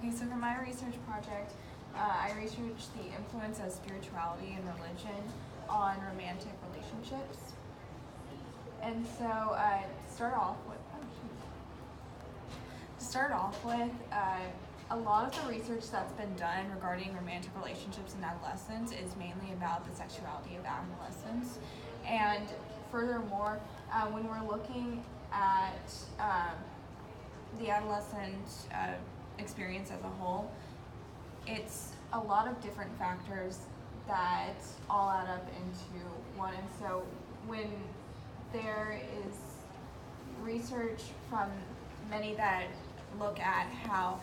Okay, so for my research project, I researched the influence of spirituality and religion on romantic relationships. And so to start off with, a lot of the research that's been done regarding romantic relationships in adolescence is mainly about the sexuality of adolescents. And furthermore, when we're looking at the adolescent experience as a whole, it's a lot of different factors that all add up into one. And so when there is research from many that look at how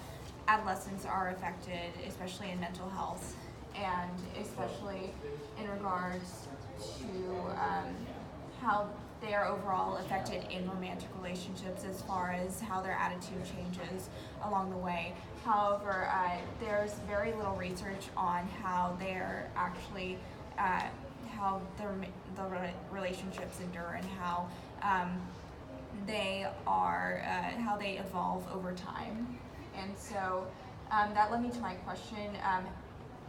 adolescents are affected, especially in mental health, and especially in regards to how they are overall affected in romantic relationships as far as how their attitude changes along the way. However, there's very little research on how they're actually, how the relationships endure and how how they evolve over time. And so that led me to my question.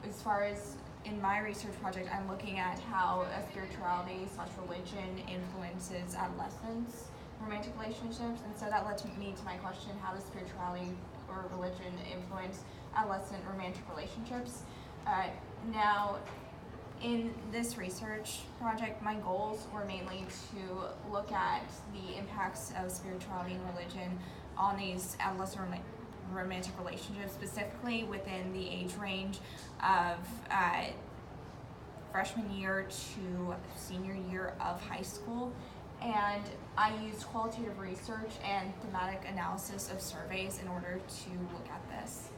As far as in my research project, I'm looking at how spirituality/religion influences adolescents' romantic relationships. And so that led me to my question, how does spirituality or religion influence adolescent romantic relationships? Now, in this research project, my goals were mainly to look at the impacts of spirituality and religion on these adolescent romantic relationships, specifically within the age range of freshman year to senior year of high school. And I used qualitative research and thematic analysis of surveys in order to look at this.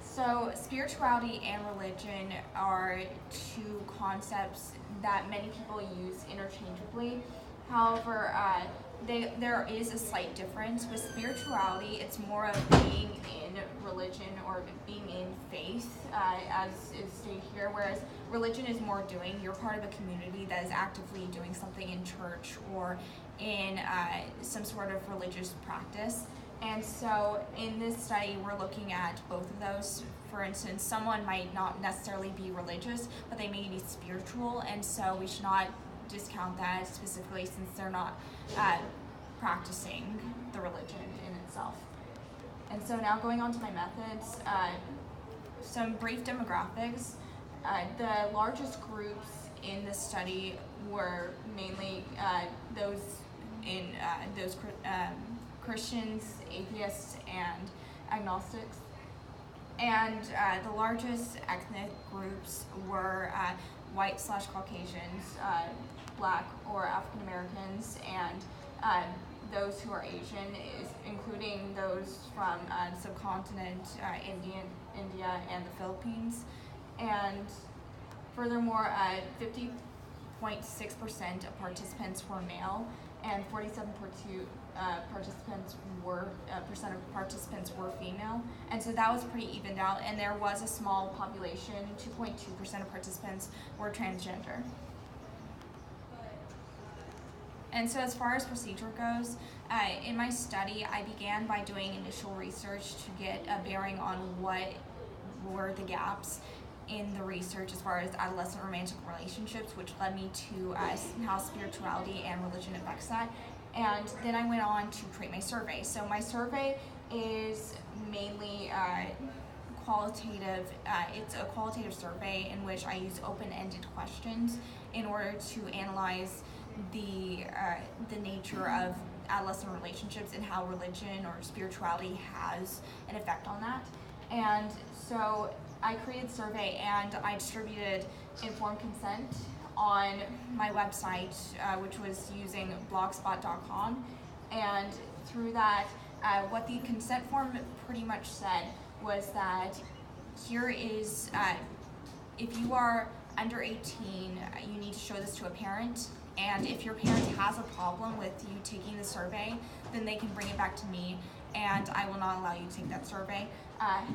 So spirituality and religion are two concepts that many people use interchangeably. However, there is a slight difference. With spirituality, it's more of being in religion or being in faith, as is stated here, whereas religion is more doing. You're part of a community that is actively doing something in church or in some sort of religious practice. And so in this study, we're looking at both of those. For instance, someone might not necessarily be religious, but they may be spiritual, and so we should not discount that specifically since they're not practicing the religion in itself. And so now going on to my methods, some brief demographics. The largest groups in this study were mainly those Christians, atheists, and agnostics. And the largest ethnic groups were white/Caucasians, Black or African Americans, and those who are Asian, including those from subcontinent India and the Philippines. And furthermore, 50.6% of participants were male, and 47.2% of participants were female, and so that was pretty evened out. And there was a small population, 2.2% of participants were transgender. And so as far as procedure goes, in my study, I began by doing initial research to get a bearing on what were the gaps in the research as far as adolescent romantic relationships, which led me to how spirituality and religion affects that. And then I went on to create my survey. So my survey is mainly qualitative. It's a qualitative survey in which I use open-ended questions in order to analyze the nature of adolescent relationships and how religion or spirituality has an effect on that. And so I created a survey and I distributed informed consent on my website, which was using blogspot.com. And through that, what the consent form pretty much said was that here is, if you are under 18, you need to show this to a parent. And if your parent has a problem with you taking the survey, then they can bring it back to me, and I will not allow you to take that survey.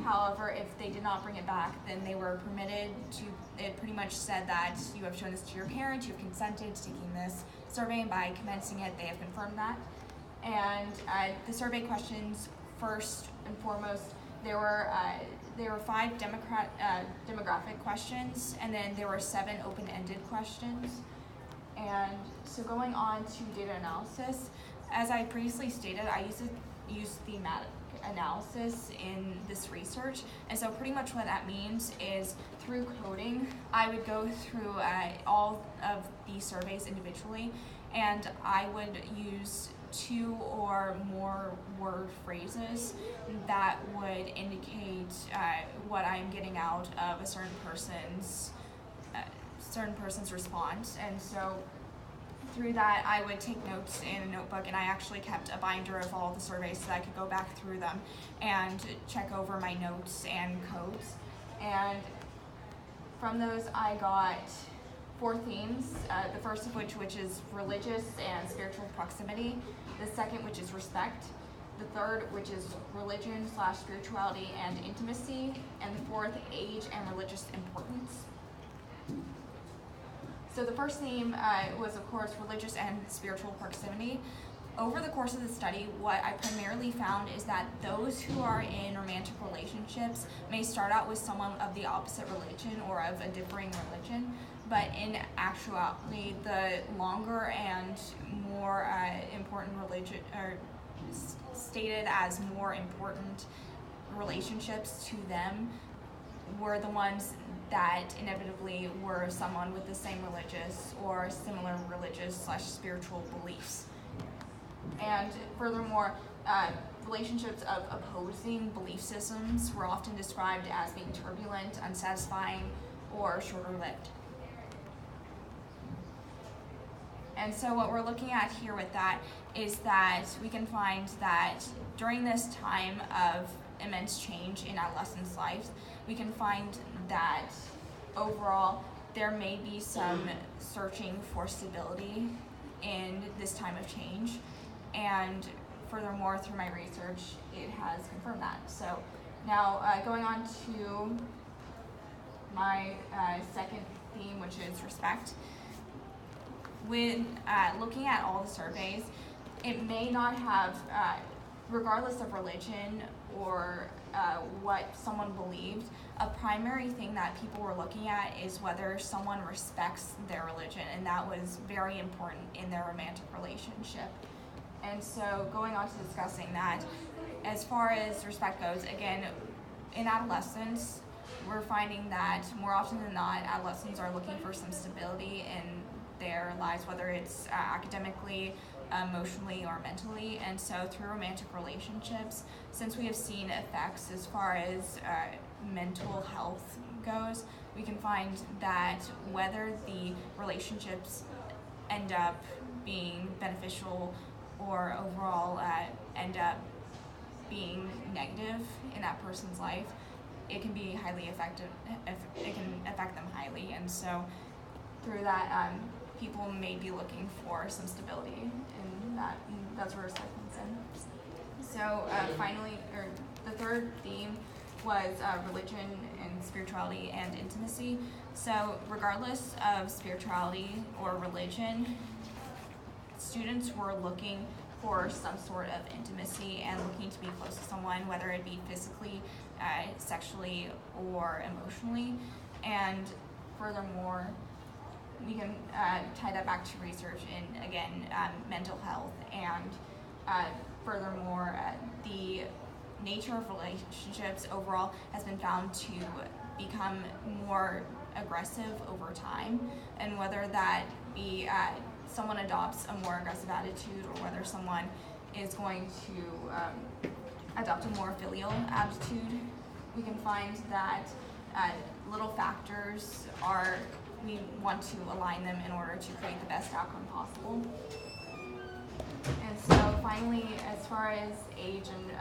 However, if they did not bring it back, then they were permitted to. It pretty much said that you have shown this to your parent, you have consented to taking this survey, and by commencing it, they have confirmed that. And the survey questions first and foremost, there were 5 demographic questions, and then there were 7 open-ended questions. And so going on to data analysis, as I previously stated, I use thematic analysis in this research. And so pretty much what that means is through coding, I would go through all of these surveys individually, and I would use 2 or more word phrases that would indicate what I'm getting out of a certain person's response. And so through that, I would take notes in a notebook, and I actually kept a binder of all the surveys so that I could go back through them and check over my notes and codes. And from those, I got 4 themes, the first of which is religious and spiritual proximity, the second which is respect, the third which is religion/spirituality and intimacy, and the fourth, age and religious importance. So the first theme was, of course, religious and spiritual proximity. Over the course of the study, what I primarily found is that those who are in romantic relationships may start out with someone of the opposite religion or of a differing religion, but in actuality, the longer and more important religion, or stated as more important relationships to them, were the ones that inevitably were someone with the same religious or similar religious/spiritual beliefs. And furthermore, relationships of opposing belief systems were often described as being turbulent, unsatisfying, or shorter-lived. And so what we're looking at here with that is that we can find that during this time of immense change in adolescents' lives, we can find that overall there may be some searching for stability in this time of change. And furthermore, through my research, it has confirmed that. So now going on to my second theme, which is respect. With looking at all the surveys, it may not have, regardless of religion or what someone believed, a primary thing that people were looking at is whether someone respects their religion, and that was very important in their romantic relationship. And so going on to discussing that, as far as respect goes, again, in adolescence, we're finding that more often than not, adolescents are looking for some stability in their lives, whether it's academically, emotionally, or mentally. And so through romantic relationships, since we have seen effects as far as mental health goes, we can find that whether the relationships end up being beneficial or overall end up being negative in that person's life, it can be highly effective. It can affect them highly. And so through that, people may be looking for some stability, and that's where respect comes in. So finally, or the third theme was religion and spirituality and intimacy. So regardless of spirituality or religion, students were looking for some sort of intimacy and looking to be close to someone, whether it be physically, sexually, or emotionally. And furthermore, we can tie that back to research in, again, mental health. And furthermore, the nature of relationships overall has been found to become more aggressive over time, and whether that be someone adopts a more aggressive attitude or whether someone is going to adopt a more filial attitude, we can find that little factors we want to align them in order to create the best outcome possible. And so finally, as far as age and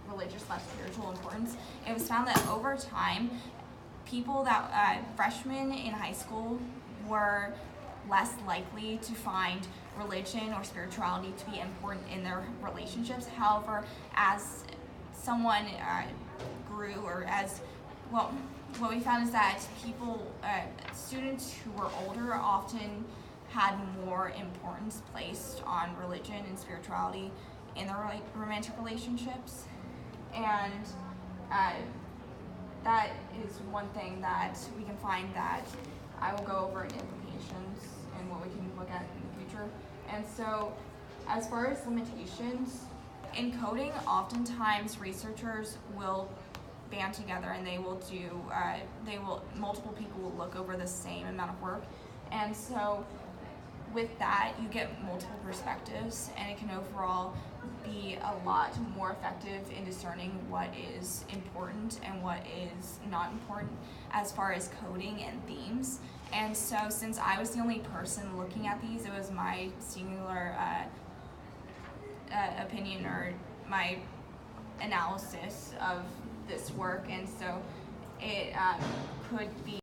religious/spiritual importance, it was found that over time, people that freshmen in high school were less likely to find religion or spirituality to be important in their relationships. However, as someone grew, or what we found is that students who were older often had more importance placed on religion and spirituality in their romantic relationships. And that is one thing that we can find that I will go over in implications and what we can look at in the future. And so, as far as limitations, in coding, oftentimes researchers will band together and multiple people will look over the same amount of work. And so, with that, you get multiple perspectives, and it can overall be a lot more effective in discerning what is important and what is not important as far as coding and themes. And so, since I was the only person looking at these, it was my singular opinion or my analysis of this work, and so it could be